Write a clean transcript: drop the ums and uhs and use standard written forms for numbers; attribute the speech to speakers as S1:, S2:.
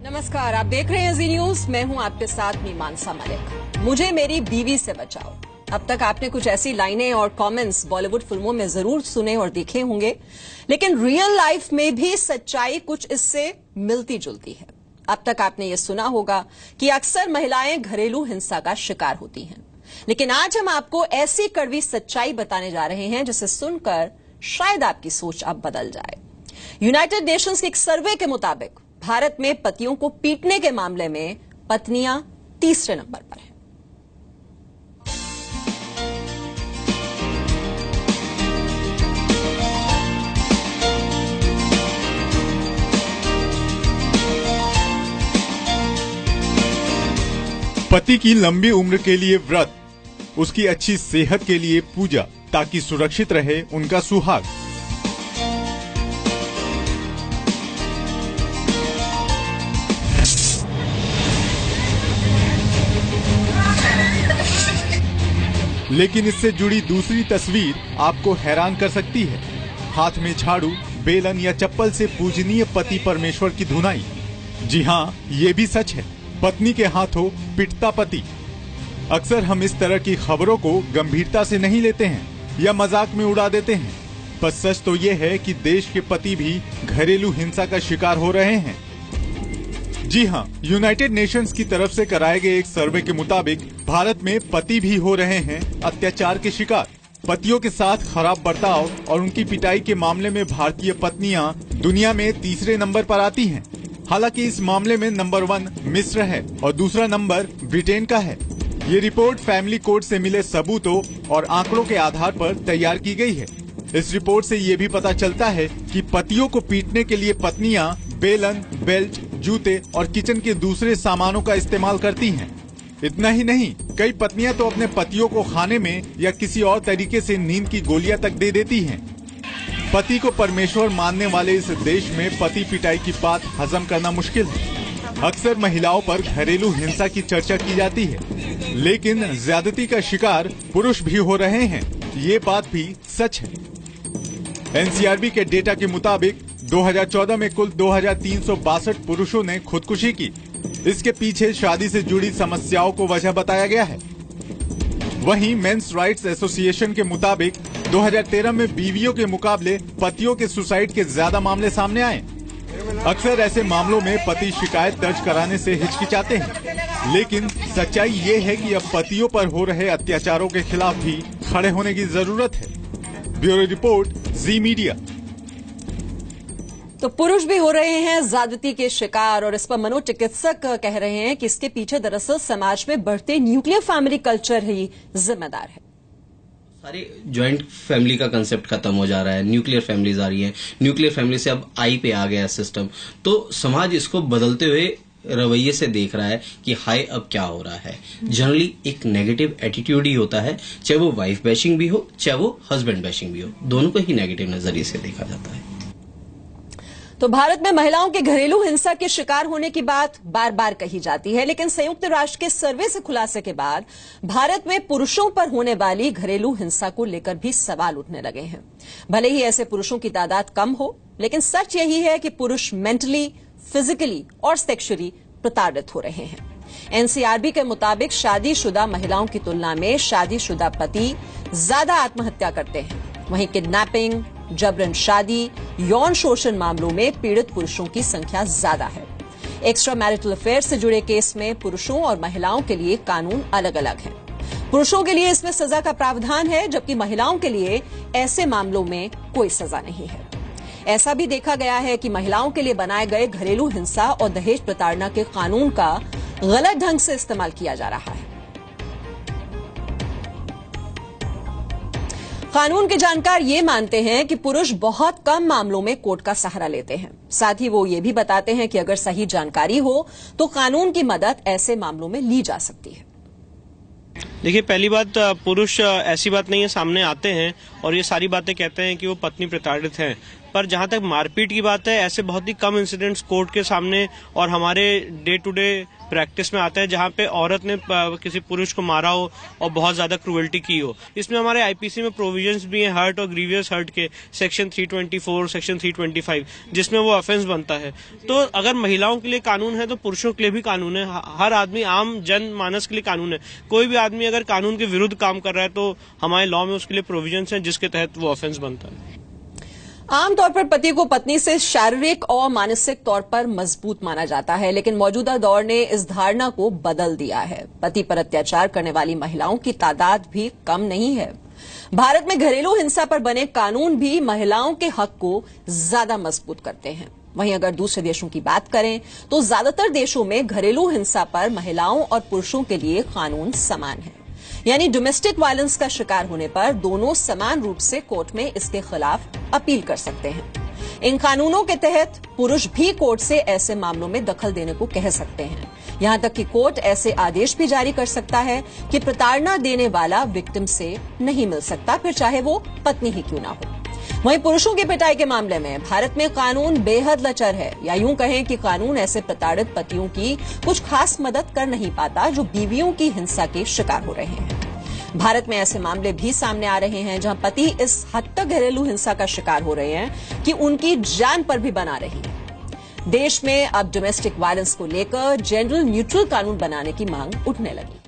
S1: नमस्कार, आप देख रहे हैं जी न्यूज। मैं हूं आपके साथ मीमांसा मलिक। मुझे मेरी बीवी से बचाओ। अब तक आपने कुछ ऐसी लाइनें और कमेंट्स बॉलीवुड फिल्मों में जरूर सुने और देखे होंगे, लेकिन रियल लाइफ में भी सच्चाई कुछ इससे मिलती जुलती है। अब तक आपने ये सुना होगा कि अक्सर महिलाएं घरेलू हिंसा का शिकार होती हैं, लेकिन आज हम आपको ऐसी कड़वी सच्चाई बताने जा रहे हैं जिसे सुनकर शायद आपकी सोच अब बदल जाए। यूनाइटेड नेशंस के एक सर्वे के मुताबिक भारत में पतियों को पीटने के मामले में पत्नियां तीसरे नंबर पर हैं।
S2: पति की लंबी उम्र के लिए व्रत, उसकी अच्छी सेहत के लिए पूजा, ताकि सुरक्षित रहे उनका सुहाग। लेकिन इससे जुड़ी दूसरी तस्वीर आपको हैरान कर सकती है। हाथ में झाड़ू, बेलन या चप्पल से पूजनीय पति परमेश्वर की धुनाई। जी हाँ, ये भी सच है। पत्नी के हाथों पिटता पति। अक्सर हम इस तरह की खबरों को गंभीरता से नहीं लेते हैं या मजाक में उड़ा देते हैं, पर सच तो ये है कि देश के पति भी घरेलू हिंसा का शिकार हो रहे हैं। जी हाँ, यूनाइटेड नेशंस की तरफ से कराए गए एक सर्वे के मुताबिक भारत में पति भी हो रहे हैं अत्याचार के शिकार। पतियों के साथ खराब बर्ताव और उनकी पिटाई के मामले में भारतीय पत्नियां दुनिया में तीसरे नंबर पर आती हैं। हालांकि इस मामले में नंबर 1 मिस्र है और दूसरा नंबर ब्रिटेन का है। ये रिपोर्ट फैमिली कोर्ट से मिले सबूतों और आंकड़ों के आधार पर तैयार की गई है। इस रिपोर्ट से ये भी पता चलता है कि पतियों को पीटने के लिए पत्नियां बेलन, बेल्ट, जूते और किचन के दूसरे सामानों का इस्तेमाल करती हैं। इतना ही नहीं, कई पत्नियां तो अपने पतियों को खाने में या किसी और तरीके से नींद की गोलियां तक दे देती हैं। पति को परमेश्वर मानने वाले इस देश में पति पिटाई की बात हजम करना मुश्किल है। अक्सर महिलाओं पर घरेलू हिंसा की चर्चा की जाती है, लेकिन ज्यादती का शिकार पुरुष भी हो रहे हैं, ये बात भी सच है। एनसीआरबी के डेटा के मुताबिक 2014 में कुल 2362 पुरुषों ने खुदकुशी की। इसके पीछे शादी से जुड़ी समस्याओं को वजह बताया गया है। वहीं मेंस राइट्स एसोसिएशन के मुताबिक 2013 में बीवियों के मुकाबले पतियों के सुसाइड के ज्यादा मामले सामने आए। अक्सर ऐसे मामलों में पति शिकायत दर्ज कराने से हिचकिचाते हैं, लेकिन सच्चाई ये है कि अब पतियों पर हो रहे अत्याचारों के खिलाफ भी खड़े होने की जरूरत है। ब्यूरो रिपोर्ट, जी मीडिया।
S1: तो पुरुष भी हो रहे हैं ज्यादती के शिकार, और इस पर मनोचिकित्सक कह रहे हैं कि इसके पीछे दरअसल समाज में बढ़ते न्यूक्लियर फैमिली कल्चर ही जिम्मेदार है।
S3: सारे ज्वाइंट फैमिली का कंसेप्ट खत्म हो जा रहा है, न्यूक्लियर फैमिलीज आ रही हैं। न्यूक्लियर फैमिली से अब आई पे आ गया है सिस्टम, तो समाज इसको बदलते हुए रवैये से देख रहा है कि हाय अब क्या हो रहा है। जनरली एक नेगेटिव एटीट्यूड ही होता है, चाहे वो वाइफ बैशिंग भी हो, चाहे वो हस्बैंड बैशिंग भी हो, दोनों को ही नेगेटिव नजरिए से देखा जाता है।
S1: तो भारत में महिलाओं के घरेलू हिंसा के शिकार होने की बात बार बार कही जाती है, लेकिन संयुक्त राष्ट्र के सर्वे से खुलासे के बाद भारत में पुरुषों पर होने वाली घरेलू हिंसा को लेकर भी सवाल उठने लगे हैं। भले ही ऐसे पुरुषों की तादाद कम हो, लेकिन सच यही है कि पुरुष मेंटली, फिजिकली और सेक्सुअली प्रताड़ित हो रहे हैं। एनसीआरबी के मुताबिक शादीशुदा महिलाओं की तुलना में शादीशुदा पति ज्यादा आत्महत्या करते हैं। वहीं किडनैपिंग, जबरन शादी, यौन शोषण मामलों में पीड़ित पुरुषों की संख्या ज्यादा है। एक्स्ट्रा मैरिटल अफेयर से जुड़े केस में पुरुषों और महिलाओं के लिए कानून अलग अलग है। पुरुषों के लिए इसमें सजा का प्रावधान है, जबकि महिलाओं के लिए ऐसे मामलों में कोई सजा नहीं है। ऐसा भी देखा गया है कि महिलाओं के लिए बनाए गए घरेलू हिंसा और दहेज प्रताड़ना के कानून का गलत ढंग से इस्तेमाल किया जा रहा है। कानून के जानकार ये मानते हैं कि पुरुष बहुत कम मामलों में कोर्ट का सहारा लेते हैं। साथ ही वो ये भी बताते हैं कि अगर सही जानकारी हो तो कानून की मदद ऐसे मामलों में ली जा सकती है।
S4: देखिए, पहली बात, पुरुष ऐसी बात नहीं है सामने आते हैं और ये सारी बातें कहते हैं कि वो पत्नी प्रताड़ित है, पर जहां तक मारपीट की बात है, ऐसे बहुत ही कम इंसिडेंट्स कोर्ट के सामने और हमारे डे टू डे प्रैक्टिस में आता है जहां पे औरत ने किसी पुरुष को मारा हो और बहुत ज्यादा क्रूएल्टी की हो। इसमें हमारे आईपीसी में प्रोविजंस भी हैं हर्ट और ग्रीवियस हर्ट के, सेक्शन 324, सेक्शन 325, जिसमें वो ऑफेंस बनता है। तो अगर महिलाओं के लिए कानून है तो पुरुषों के लिए भी कानून है। हर आदमी, आम जन मानस के लिए कानून है। कोई भी आदमी अगर कानून के विरुद्ध काम कर रहा है तो हमारे लॉ में उसके लिए प्रोविजंस हैं जिसके तहत वो ऑफेंस बनता है।
S1: आमतौर पर पति को पत्नी से शारीरिक और मानसिक तौर पर मजबूत माना जाता है, लेकिन मौजूदा दौर ने इस धारणा को बदल दिया है। पति पर अत्याचार करने वाली महिलाओं की तादाद भी कम नहीं है। भारत में घरेलू हिंसा पर बने कानून भी महिलाओं के हक को ज्यादा मजबूत करते हैं। वहीं अगर दूसरे देशों की बात करें तो ज्यादातर देशों में घरेलू हिंसा पर महिलाओं और पुरुषों के लिए कानून समान है, यानी डोमेस्टिक वायलेंस का शिकार होने पर दोनों समान रूप से कोर्ट में इसके खिलाफ अपील कर सकते हैं। इन कानूनों के तहत पुरुष भी कोर्ट से ऐसे मामलों में दखल देने को कह सकते हैं। यहां तक कि कोर्ट ऐसे आदेश भी जारी कर सकता है कि प्रताड़ना देने वाला विक्टिम से नहीं मिल सकता, फिर चाहे वो पत्नी ही क्यों ना हो। वहीं पुरुषों की पिटाई के मामले में भारत में कानून बेहद लचर है, या यूं कहें कि कानून ऐसे प्रताड़ित पतियों की कुछ खास मदद कर नहीं पाता जो बीवियों की हिंसा के शिकार हो रहे हैं। भारत में ऐसे मामले भी सामने आ रहे हैं जहां पति इस हद तक घरेलू हिंसा का शिकार हो रहे हैं कि उनकी जान पर भी बना रही है। देश में अब डोमेस्टिक वायलेंस को लेकर जनरल न्यूट्रल कानून बनाने की मांग उठने लगी।